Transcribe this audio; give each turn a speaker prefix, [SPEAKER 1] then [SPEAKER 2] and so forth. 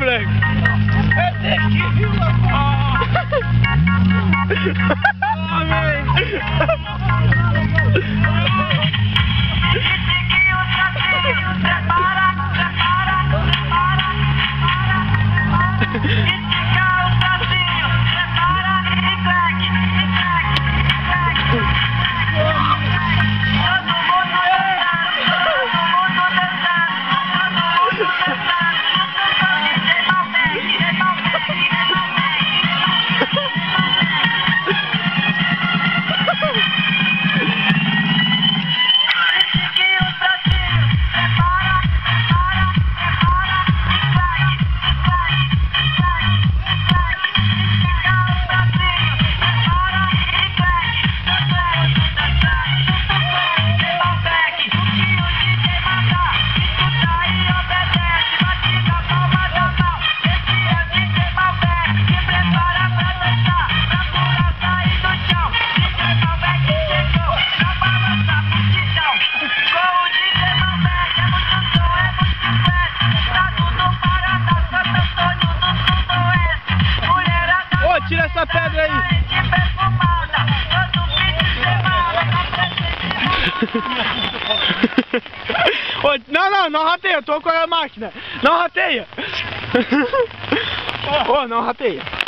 [SPEAKER 1] moleque.
[SPEAKER 2] É tequila,
[SPEAKER 1] tira essa pedra aí. Ô, não rateia, eu tô com a máquina. Não rateia. Ô, não rateia.